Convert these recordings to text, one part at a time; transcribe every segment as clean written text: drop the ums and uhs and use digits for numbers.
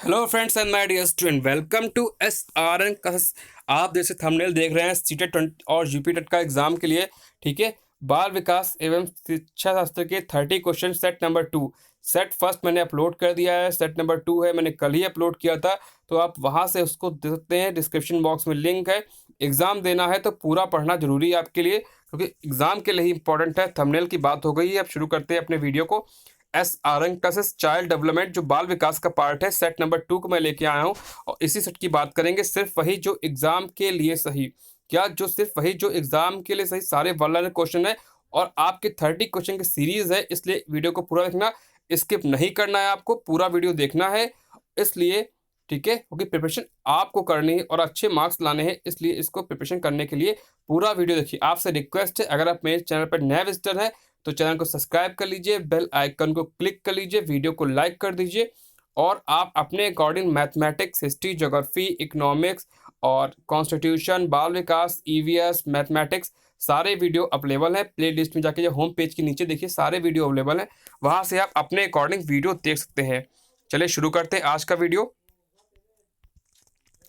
Hello friends and my dear student, welcome to S R N classes. आप जैसे thumbnail देख रहे हैं सीटेट 20 और यूपी टेट का एग्जाम के लिए। ठीक है, बाल विकास एवं शिक्षा शास्त्र के 30 question set number 2। Set first मैंने अपलोड कर दिया है, सेट नंबर 2 है, मैंने कल ही अपलोड किया था। तो आप वहां से उसको देख सकते हैं, डिस्क्रिप्शन बॉक्स में लिंक है। एग्जाम देना है तो पूरा पढ़ना जरूरी है आपके लिए, क्योंकि एग्जाम के लिए ही इंपॉर्टेंट है। थंबनेल की बात हो गई है, अब शुरू करते हैं अपने वीडियो को। S R N classes child development जो बाल विकास का पार्ट है, सेट नंबर 2 को मैं लेके आया हूँ। और इसी सेट की बात करेंगे, सिर्फ वही जो एग्जाम के लिए सही, क्या जो सिर्फ वही जो एग्जाम के लिए सही सारे वर्ड क्वेश्चन है। और आपके 30 क्वेश्चन की सीरीज है, इसलिए वीडियो को पूरा देखना, स्किप नहीं करना है, आपको पूरा वीडियो देखना है। इसलिए ठीक है, क्योंकि प्रिपरेशन आपको करनी है और अच्छे मार्क्स लाने हैं, इसलिए इसको प्रिपरेशन करने के लिए पूरा वीडियो देखिए। आपसे रिक्वेस्ट है, अगर आप मेरे चैनल पर नए विजिटर हैं तो चैनल को सब्सक्राइब कर लीजिए, बेल आइकन को क्लिक कर लीजिए, वीडियो को लाइक कर दीजिए। और आप अपने according mathematics, history, geography, economics और कॉन्स्टिट्यूशन, बाल विकास, ईवीएस, मैथमेटिक्स सारे वीडियो अवेलेबल हैं। प्ले लिस्ट में जाके होम पेज के नीचे देखिए, सारे वीडियो अवेलेबल हैं, वहां से आप अपने अकॉर्डिंग वीडियो देख सकते हैं। चलिए शुरू करते हैं आज का वीडियो।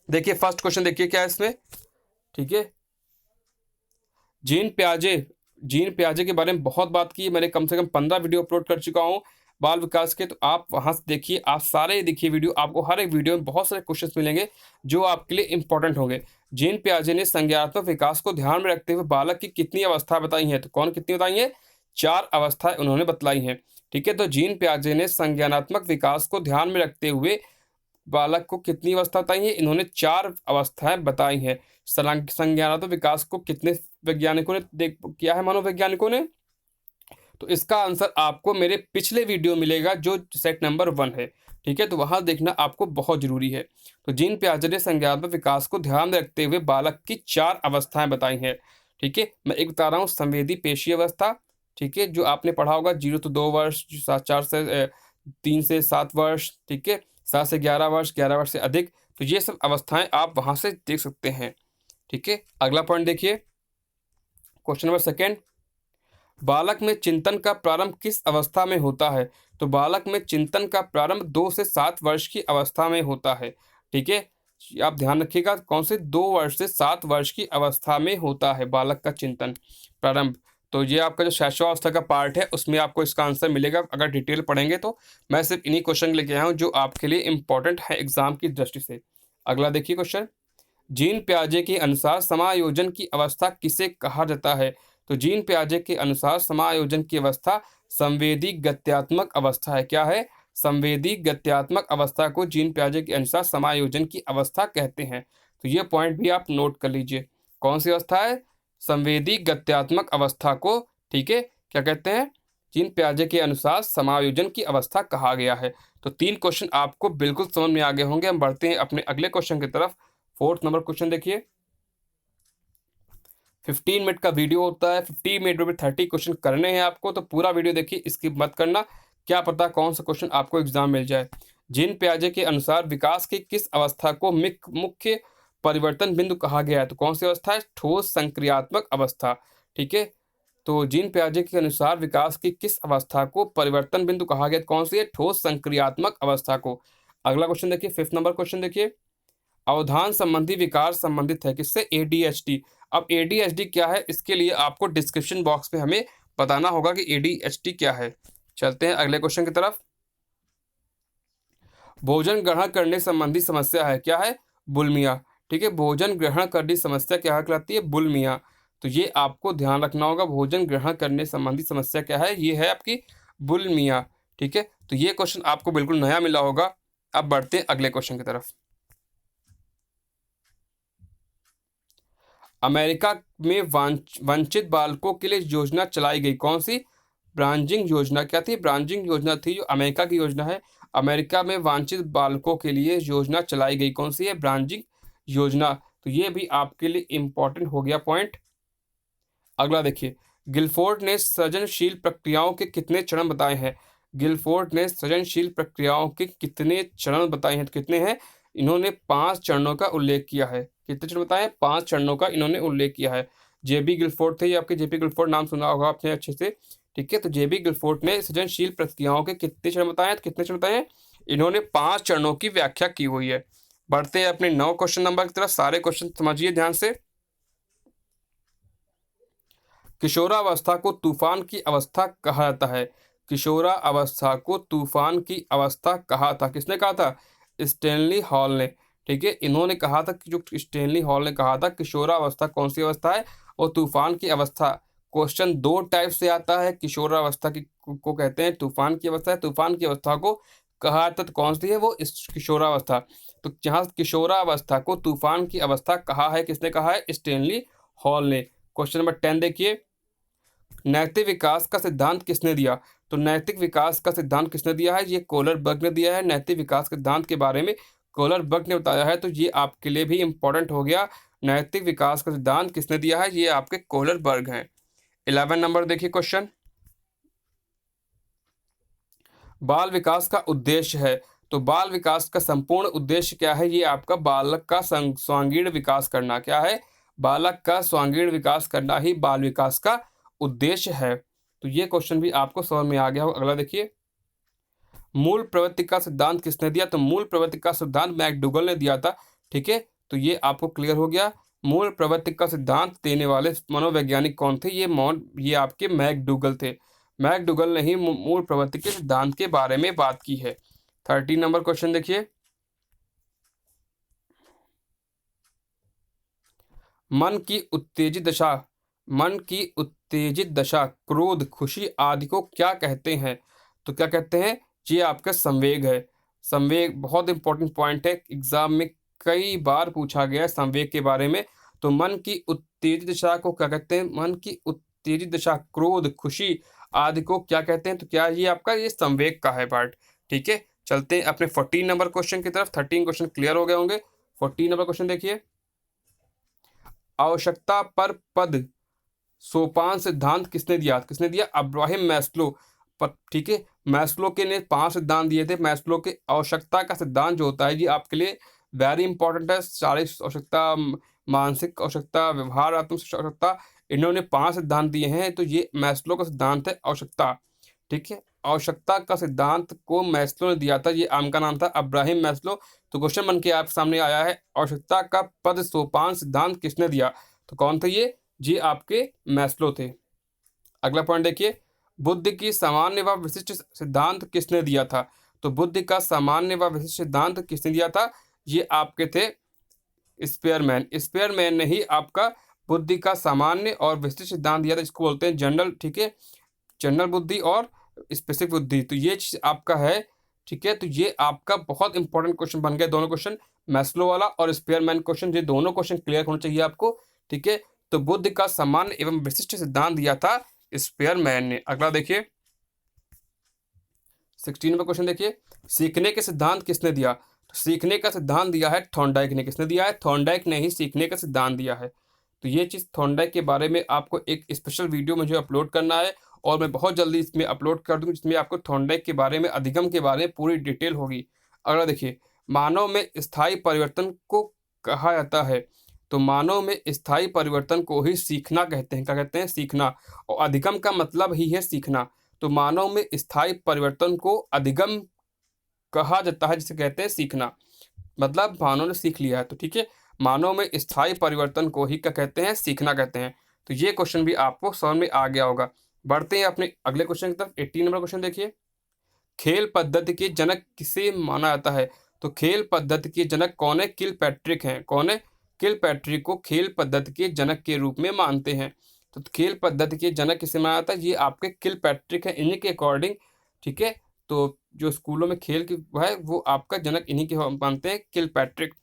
देखिए फर्स्ट क्वेश्चन, देखिए क्या है इसमें। ठीक है, जीन प्याजे जीन प्याजे के बारे में बहुत बात की है मैंने, कम से कम 15 वीडियो अपलोड कर चुका हूँ बाल विकास के। तो आप वहां से देखिए, आप सारे देखिए वीडियो, आपको हर एक वीडियो में बहुत सारे क्वेश्चंस मिलेंगे जो आपके लिए इंपॉर्टेंट होंगे। जीन प्याजे ने संज्ञानात्मक विकास को ध्यान में रखते हुए बालक की कितनी अवस्था बताई है? तो कौन कितनी बताई है? 4 अवस्थाएं उन्होंने बतलाई हैं। ठीक है, तो जीन प्याजे ने संज्ञानात्मक विकास को ध्यान में रखते हुए बालक को कितनी अवस्था बताई है? इन्होंने 4 अवस्थाएं बताई हैं। संज्ञानात्मक विकास को कितने वैज्ञानिकों ने देख किया है, मनोवैज्ञानिकों ने? तो इसका आंसर आपको मेरे पिछले वीडियो मिलेगा जो सेट नंबर 1 है। ठीक है, तो वहां देखना आपको बहुत जरूरी है। तो जीन पियाजे ने संज्ञानात्मक विकास को ध्यान में रखते हुए बालक की 4 अवस्थाएं बताई हैं। ठीक है, मैं एक बता रहा हूँ, संवेदी पेशी अवस्था। ठीक है, जो आपने पढ़ा होगा, 0 से 2 वर्ष, 4 से 3 से 7 वर्ष। ठीक है, 7 से 11 वर्ष, 11 वर्ष से अधिक। तो ये सब अवस्थाएं आप वहां से देख सकते हैं। ठीक है, अगला पॉइंट देखिए, क्वेश्चन नंबर सेकेंड, बालक में चिंतन का प्रारंभ किस अवस्था में होता है? तो बालक में चिंतन का प्रारंभ 2 से 7 वर्ष की अवस्था में होता है। ठीक है, आप ध्यान रखिएगा, कौन से 2 वर्ष से 7 वर्ष की अवस्था में होता है बालक का चिंतन प्रारंभ। तो ये आपका जो शैशवावस्था का पार्ट है, उसमें आपको इसका आंसर मिलेगा अगर डिटेल पढ़ेंगे तो। मैं सिर्फ इन्हीं क्वेश्चन लेके आया हूँ जो आपके लिए इंपॉर्टेंट है एग्जाम की दृष्टि से। अगला देखिए क्वेश्चन, जीन प्याजे के अनुसार समायोजन की अवस्था किसे कहा जाता है? तो जीन प्याजे के अनुसार समायोजन की अवस्था संवेदी गत्यात्मक अवस्था है। क्या है? संवेदी गत्यात्मक अवस्था को जीन प्याजे के अनुसार समायोजन की अवस्था कहते हैं। तो ये पॉइंट भी आप नोट कर लीजिए, कौन सी अवस्था है? संवेदी गत्यात्मक अवस्था को, ठीक है, क्या कहते हैं? जीन प्याजे के अनुसार समायोजन की अवस्था कहा गया है। तो 3 क्वेश्चन आपको बिल्कुल समझ में आ गए होंगे। हम बढ़ते हैं अपने अगले क्वेश्चन की तरफ। 4th नंबर क्वेश्चन देखिए, 15 मिनट का वीडियो होता है, 15 मिनट में 30 क्वेश्चन करने हैं आपको, तो पूरा वीडियो देखिए, स्किप मत करना, क्या पता कौन सा क्वेश्चन आपको एग्जाम मिल जाए। जीन पियाजे के अनुसार विकास की किस अवस्था को मुख्य परिवर्तन बिंदु कहा गया है? तो कौन सी अवस्था है? ठोस संक्रियात्मक अवस्था। ठीक है, तो जीन पियाजे के अनुसार विकास की किस अवस्था को परिवर्तन बिंदु कहा गया? कौन सी है? ठोस संक्रियात्मक अवस्था को। अगला क्वेश्चन देखिए, 5th नंबर क्वेश्चन देखिए, अवधान संबंधी विकार संबंधित है किससे? एडीएचडी। अब एडीएचडी क्या है, इसके लिए आपको डिस्क्रिप्शन बॉक्स में हमें बताना होगा कि एडीएचडी क्या है। चलते हैं अगले क्वेश्चन की तरफ। भोजन ग्रहण करने संबंधी समस्या है, क्या है? बुलिमिया। ठीक है, भोजन ग्रहण करने समस्या क्या कहलाती है? बुलिमिया। तो ये आपको ध्यान रखना होगा, भोजन ग्रहण करने संबंधी समस्या क्या है? ये है आपकी बुलिमिया। ठीक है, तो ये क्वेश्चन आपको बिल्कुल नया मिला होगा। अब बढ़ते हैं अगले क्वेश्चन की तरफ। अमेरिका में वंचित बालकों के लिए योजना चलाई गई, कौन सी? ब्रांजिंग योजना। क्या थी? ब्रांजिंग योजना थी, जो अमेरिका की योजना है। अमेरिका में वांछित बालकों के लिए योजना चलाई गई, कौन सी है? ब्रांजिंग योजना। तो ये भी आपके लिए इंपॉर्टेंट हो गया पॉइंट। अगला देखिए, गिलफोर्ड ने सृजनशील प्रक्रियाओं के कितने चरण बताए हैं? गिलफोर्ड ने सृजनशील प्रक्रियाओं के कितने चरण बताए हैं? तो कितने हैं? इन्होंने 5 चरणों का उल्लेख किया है। कितने चरण बताए? 5 चरणों का इन्होंने उल्लेख किया है। जेबी गिलफोर्ड थे, ये आपके जेबी गिलफोर्ड नाम सुना होगा आपने अच्छे से। ठीक है, तो जेबी गिलफोर्ड ने सृजनशील प्रक्रियाओं के कितने चरण बताए हैं? तो कितने चरण बताए हैं? इन्होंने 5 चरणों की व्याख्या की हुई है। बढ़ते हैं अपने 9 क्वेश्चन नंबर की तरफ। सारे क्वेश्चन समझिए ध्यान से। किशोरावस्था को तूफान की अवस्था कहा जाता है। किशोरावस्था को तूफान की अवस्था कहा था, किसने कहा था? स्टैनली हॉल ने। ठीक है, इन्होंने कहा था कि जो स्टैनली हॉल ने कहा था किशोरावस्था कौन सी अवस्था है और तूफान की अवस्था। क्वेश्चन 2 टाइप से आता है। किशोरावस्था की को कहते हैं तूफान की अवस्था है, तूफान की अवस्था को कहा जाता तो कौन सी है? वो किशोरावस्था। तो जहाँ किशोरावस्था को तूफान की अवस्था कहा है, किसने कहा है? स्टैनली हॉल ने। क्वेश्चन नंबर 10 देखिए, नैतिक विकास का सिद्धांत किसने दिया? तो नैतिक विकास का सिद्धांत किसने दिया है? ये कोहलरबर्ग ने दिया है। नैतिक विकास के सिद्धांत के बारे में कोहलरबर्ग ने बताया है, तो ये आपके लिए भी इंपॉर्टेंट हो गया। नैतिक विकास का सिद्धांत किसने दिया है? ये आपके कोहलरबर्ग हैं। 11 नंबर देखिए क्वेश्चन, बाल विकास का उद्देश्य है। तो बाल विकास का संपूर्ण उद्देश्य क्या है? ये आपका बालक का सर्वांगीण विकास करना। क्या है? बालक का सर्वांगीण विकास करना ही बाल विकास का उद्देश्य है। तो ये क्वेश्चन भी आपको समझ में आ गया होगा। अगला देखिए, मूल प्रवृत्ति का सिद्धांत किसने दिया? तो मूल प्रवृत्ति का सिद्धांत मैकडूगल ने दिया था। ठीक है, तो ये आपको क्लियर हो गया। मूल प्रवृत्ति का सिद्धांत देने वाले मनोवैज्ञानिक कौन थे? ये आपके मैकडूगल थे। मैकडूगल ने ही मूल प्रवृत्ति के सिद्धांत के बारे में बात की है। 13 नंबर क्वेश्चन देखिए, मन की उत्तेजित दशा, मन की उत्तेजित दशा, क्रोध, खुशी आदि को क्या कहते हैं? तो क्या कहते हैं? ये आपका संवेग है। संवेग बहुत इंपॉर्टेंट पॉइंट है, एग्जाम में कई बार पूछा गया है संवेग के बारे में। तो मन की उत्तेजित दशा को क्या कहते हैं? मन की उत्तेजित दशा, क्रोध, खुशी आदि को क्या कहते हैं? तो क्या ये आपका ये संवेग का है पार्ट। ठीक है, चलते हैं अपने 14 नंबर क्वेश्चन की तरफ। 13 क्वेश्चन क्लियर हो गए होंगे। 14 नंबर क्वेश्चन देखिए, आवश्यकता पर पद सोपान सिद्धांत किसने दिया? किसने दिया? Abraham Maslow. पर ठीक है, मैस्लो के ने 5 सिद्धांत दिए थे। मैस्लो के आवश्यकता का सिद्धांत जो होता है ये आपके लिए वेरी इंपॉर्टेंट है। शारीरिक आवश्यकता, मानसिक आवश्यकता, व्यवहारात्मक आवश्यकता, इन्होंने 5 सिद्धांत दिए हैं। तो ये मैस्लो का सिद्धांत है आवश्यकता। ठीक है, आवश्यकता का सिद्धांत को मैस्लो ने दिया था। ये आम का नाम था अब्राहम मैस्लो। तो क्वेश्चन बन के आप सामने आया है, आवश्यकता का पद सोपान सिद्धांत किसने दिया? तो कौन थे ये? जी आपके मैस्लो थे। अगला पॉइंट देखिए, बुद्धि की सामान्य व विशिष्ट सिद्धांत किसने दिया था? तो बुद्धि का सामान्य व विशिष्ट सिद्धांत किसने दिया था? ये आपके थे स्पेयरमैन। स्पेयरमैन ने ही आपका बुद्धि का सामान्य और विशिष्ट सिद्धांत दिया था। इसको बोलते हैं जनरल। ठीक है, जनरल बुद्धि और स्पेसिफिक बुद्धि। तो ये चीज आपका है। ठीक है, तो ये आपका बहुत इंपॉर्टेंट क्वेश्चन बन गया। दोनों क्वेश्चन, मैस्लो वाला और स्पेयरमैन क्वेश्चन, ये दोनों क्वेश्चन क्लियर होना चाहिए आपको। ठीक है, तो बुद्धि का सामान्य एवं विशिष्ट सिद्धांत दिया था स्पेयरमैन ने। अगला देखिए, 16 नंबर क्वेश्चन देखिए, सीखने के सिद्धांत किसने दिया? तो सीखने का सिद्धांत दिया है थॉर्नडाइक ने। किसने दिया है? थॉर्नडाइक ने ही सीखने का सिद्धांत दिया है। तो ये चीज़ थॉर्नडाइक के बारे में आपको एक स्पेशल वीडियो मुझे अपलोड करना है और मैं बहुत जल्दी इसमें अपलोड कर दूंगा, जिसमें आपको थॉर्नडाइक के बारे में, अधिगम के बारे में पूरी डिटेल होगी। अगला देखिए, मानव में स्थायी परिवर्तन को कहा जाता है। तो मानव में स्थायी परिवर्तन को ही सीखना कहते हैं। क्या कहते हैं? सीखना। और अधिगम का मतलब ही है सीखना। तो मानव में स्थायी परिवर्तन को अधिगम कहा जाता है, जिसे कहते हैं सीखना। मतलब मानव ने सीख लिया है। तो ठीक है, मानव में स्थायी परिवर्तन को ही क्या कहते हैं? सीखना कहते हैं। तो ये क्वेश्चन भी आपको समझ में आ गया होगा। बढ़ते हैं अपने अगले क्वेश्चन की तरफ। 18 नंबर क्वेश्चन देखिए, खेल पद्धति के जनक किसे माना जाता है? तो खेल पद्धति के जनक कौन है? किलपैट्रिक हैं। कौन है? किलपैट्रिक को खेल पद्धति के जनक के रूप में मानते हैं। तो खेल पद्धति के जनक किसे माना जाता है? ये आपके किलपैट्रिक हैं, इन्हीं के अकॉर्डिंग। ठीक है, तो जो स्कूलों में खेल की है वो आपका जनक इन्हीं के मानते हैं, किलपैट्रिक।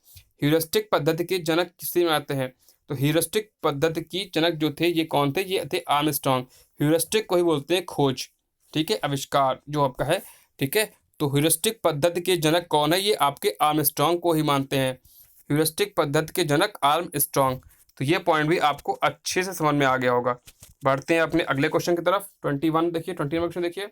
ह्यूरिस्टिक पद्धति के जनक किसे मानते हैं? तो ह्यूरिस्टिक पद्धति की जनक जो थे ये कौन थे? ये थे आर्मस्ट्रांग। ह्यूरिस्टिक को ही बोलते हैं खोज। ठीक है, आविष्कार जो आपका है। ठीक है, तो ह्यूरिस्टिक पद्धति के जनक कौन है? ये आपके आर्मस्ट्रांग को ही मानते हैं। ह्यूरिस्टिक पद्धति के जनक आर्मस्ट्रांग। तो ये पॉइंट भी आपको अच्छे से समझ में आ गया होगा। बढ़ते हैं अपने अगले क्वेश्चन की तरफ। 21 देखिए, 21 क्वेश्चन देखिए,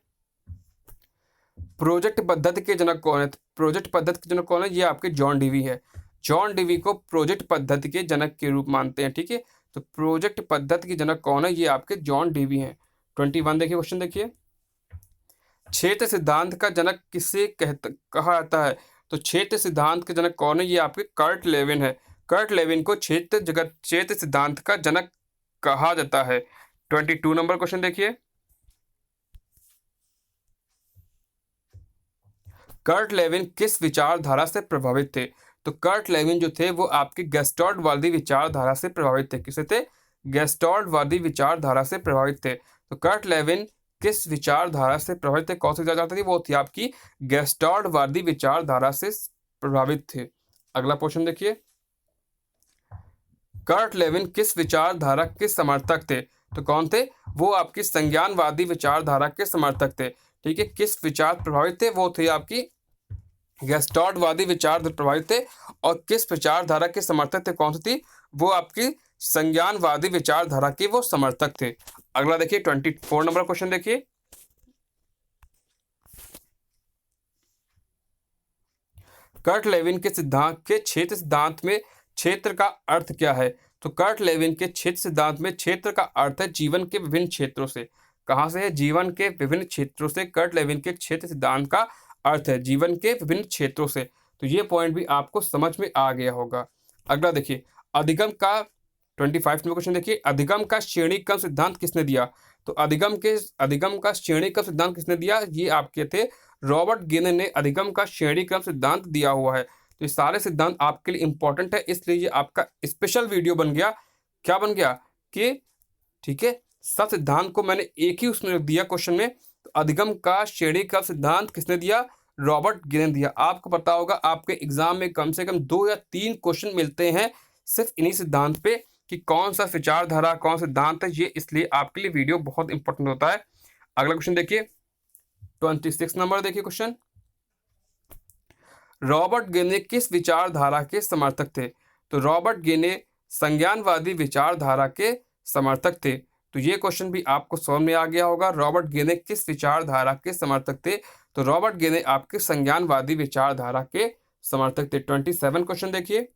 प्रोजेक्ट पद्धति के जनक कौन है? प्रोजेक्ट पद्धति के जनक कौन है? ये आपके जॉन डीवी है। जॉन डीवी को प्रोजेक्ट पद्धति के जनक के रूप मानते हैं। ठीक है, तो प्रोजेक्ट पद्धति के जनक कौन है? ये आपके जॉन डीवी हैं। 21 देखिए, क्वेश्चन देखिए, क्षेत्र सिद्धांत का जनक किसे कहा जाता है? तो क्षेत्र सिद्धांत के जनक कौन है? ये आपके कर्ट लेविन है। कर्ट लेविन को क्षेत्र सिद्धांत का जनक कहा जाता है। 22 नंबर क्वेश्चन देखिए। कर्ट लेविन किस विचारधारा से प्रभावित थे? तो कर्ट लेविन जो थे वो आपके गेस्टाल्टवादी विचारधारा से प्रभावित थे। किसे थे? गेस्टाल्टवादी विचारधारा से प्रभावित थे। तो कर्ट लेविन किस विचारधारा से प्रभावित थे? कौन सी विचारधारा थी? वो थी आपकी गेस्टाल्टवादी विचारधारा से प्रभावित थे। अगला क्वेश्चन देखिए। कर्ट लेविन किस विचारधारा के समर्थक थे? तो कौन थे? वो आपकी संज्ञानवादी विचारधारा के समर्थक थे। ठीक है, किस विचार प्रभावित थे? वो थे आपकी गेस्टाल्टवादी विचार प्रभावित थे। और किस विचारधारा के समर्थक थे? कौन सी थी? वो आपकी संज्ञानवादी विचारधारा के वो समर्थक थे। अगला देखिए 24 नंबर क्वेश्चन देखिए। कर्ट लेविन के सिद्धांत के क्षेत्र सिद्धांत में क्षेत्र का अर्थ क्या है? तो कर्ट लेविन के क्षेत्र सिद्धांत में क्षेत्र का अर्थ है जीवन के विभिन्न क्षेत्रों से। कहां से है? जीवन के विभिन्न क्षेत्रों से। कर्ट लेविन के क्षेत्र सिद्धांत का अर्थ है जीवन के विभिन्न क्षेत्रों से। तो ये पॉइंट भी आपको समझ में आ गया होगा। अगला देखिए, अधिगम का 25 नंबर क्वेश्चन देखिए। अधिगम का श्रेणी क्रम सिद्धांत किसने दिया? तो अधिगम का श्रेणी क्रम सिद्धांत किसने दिया? ये आपके थे रॉबर्ट गिने ने अधिगम का श्रेणी क्रम सिद्धांत दिया हुआ है। तो ये सारे सिद्धांत आपके लिए इंपॉर्टेंट है, इसलिए ये आपका स्पेशल वीडियो बन गया। क्या बन गया कि ठीक है, सब सिद्धांत को मैंने एक ही उसमें दिया क्वेश्चन में। तो अधिगम का श्रेणी क्रम सिद्धांत किसने दिया? रॉबर्ट गिने ने दिया। आपको पता होगा आपके एग्जाम में कम से कम 2 या 3 क्वेश्चन मिलते हैं सिर्फ इन्हीं सिद्धांत पे कि कौन सा विचारधारा कौन सिद्धांत है, ये इसलिए आपके लिए वीडियो बहुत इंपॉर्टेंट होता है। अगला क्वेश्चन देखिए 26 नंबर देखिए क्वेश्चन। रॉबर्ट गिने किस विचारधारा के समर्थक थे? तो रॉबर्ट गिने संज्ञानवादी विचारधारा के समर्थक थे। तो ये क्वेश्चन भी आपको समझ में आ गया होगा। रॉबर्ट गिने किस विचारधारा के समर्थक थे? तो रॉबर्ट गिने आपके संज्ञानवादी विचारधारा के समर्थक थे। 27 क्वेश्चन देखिए।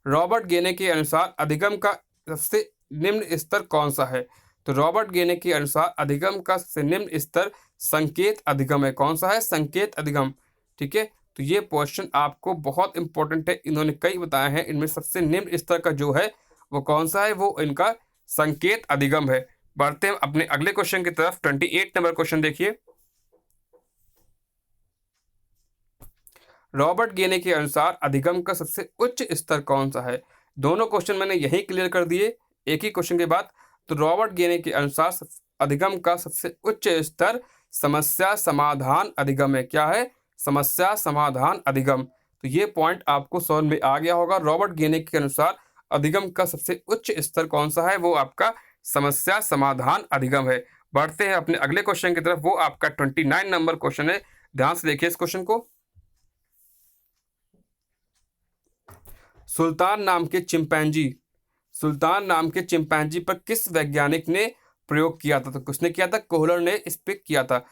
रॉबर्ट गिने के अनुसार अधिगम का सबसे निम्न स्तर कौन सा है? तो रॉबर्ट गिने के अनुसार अधिगम का सबसे निम्न स्तर संकेत अधिगम है। कौन सा है? संकेत अधिगम। ठीक है, तो ये क्वेश्चन आपको बहुत इंपॉर्टेंट है। इन्होंने कई बताए हैं, इनमें सबसे निम्न स्तर का जो है वो कौन सा है? वो इनका संकेत अधिगम है। बढ़ते हैं अपने अगले क्वेश्चन की तरफ। 28 नंबर क्वेश्चन देखिए। रॉबर्ट गिने के अनुसार अधिगम का सबसे उच्च स्तर कौन सा है? दोनों क्वेश्चन मैंने यही क्लियर कर दिए एक ही क्वेश्चन के बाद। तो रॉबर्ट गिने के अनुसार अधिगम का सबसे उच्च स्तर समस्या समाधान अधिगम है। क्या है? समस्या समाधान अधिगम। तो ये पॉइंट आपको समझ में आ गया होगा। रॉबर्ट गिने के अनुसार अधिगम का सबसे उच्च स्तर कौन सा है? वो आपका समस्या समाधान अधिगम है। बढ़ते हैं अपने अगले क्वेश्चन की तरफ। वो आपका 29 नंबर क्वेश्चन है। ध्यान से देखिए इस क्वेश्चन को। सुल्तान नाम के चिंपैंजी पर किस वैज्ञानिक ने प्रयोग किया था? तो किसने किया था? कोहलर ने इस पे किया था।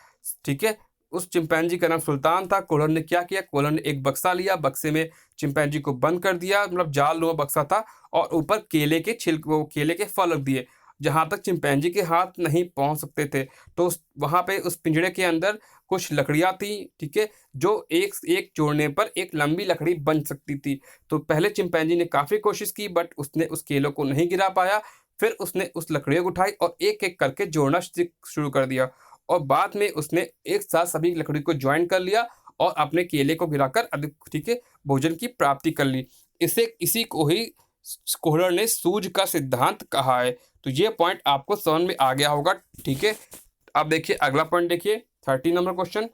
ठीक है, उस चिंपैंजी का नाम सुल्तान था। कोहलर ने क्या किया? कोहलर ने एक बक्सा लिया, बक्से में चिंपैंजी को बंद कर दिया, मतलब जाल नुमा बक्सा था, और ऊपर केले के फल रख दिए जहां तक चिंपैंजी के हाथ नहीं पहुंच सकते थे। तो वहां पे उस पिंजरे के अंदर कुछ लकड़ियां थी। ठीक है, जो एक एक जोड़ने पर एक लंबी लकड़ी बन सकती थी। तो पहले चिंपैंजी ने काफी कोशिश की, बट उसने उस केलों को नहीं गिरा पाया। फिर उसने उस लकड़ियों को उठाई और एक एक करके जोड़ना शुरू कर दिया, और बाद में उसने एक साथ सभी लकड़ी को ज्वाइन कर लिया और अपने केले को गिराकर ठीक है भोजन की प्राप्ति कर ली। इसी को ही कोहलर ने सूझ का सिद्धांत कहा है। तो ये पॉइंट आपको समझ में आ गया होगा। ठीक है, अब देखिए अगला पॉइंट देखिए 30 नंबर क्वेश्चन।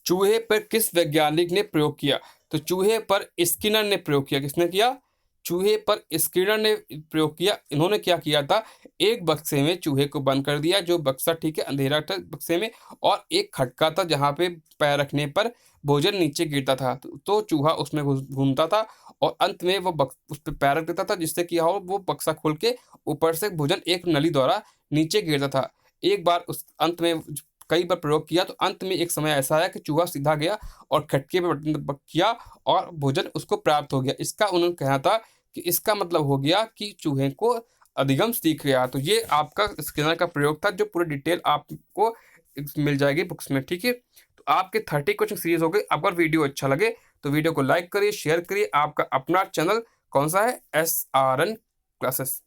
चूहे पर किस वैज्ञानिक ने प्रयोग किया? तो चूहे पर स्किनर ने प्रयोग किया। किसने किया? चूहे पर स्किनर ने प्रयोग किया। इन्होंने क्या किया था? एक बक्से में चूहे को बंद कर दिया, जो बक्सा ठीक है अंधेरा था बक्से में, और एक खटका था जहां पे पैर रखने पर भोजन नीचे गिरता था। तो चूहा उसमें घूमता था और अंत में वो उस पर पैर रख देता था, जिससे क्या हो वो बक्सा खोल के ऊपर से भोजन एक नली द्वारा नीचे गिरता था। एक बार उस अंत में कई बार प्रयोग किया, तो अंत में एक समय ऐसा आया कि चूहा सीधा गया और खटके पे बटन किया और भोजन उसको प्राप्त हो गया। इसका उन्होंने कहा था कि इसका मतलब हो गया कि चूहे को अधिगम सीख गया। तो ये आपका स्किनर का प्रयोग था, जो पूरी डिटेल आपको मिल जाएगी बुक्स में, ठीक है। तो आपके 30 क्वेश्चन सीरीज हो गए। अगर वीडियो अच्छा लगे तो वीडियो को लाइक करिए, शेयर करिए। आपका अपना चैनल कौन सा है? SRN classes.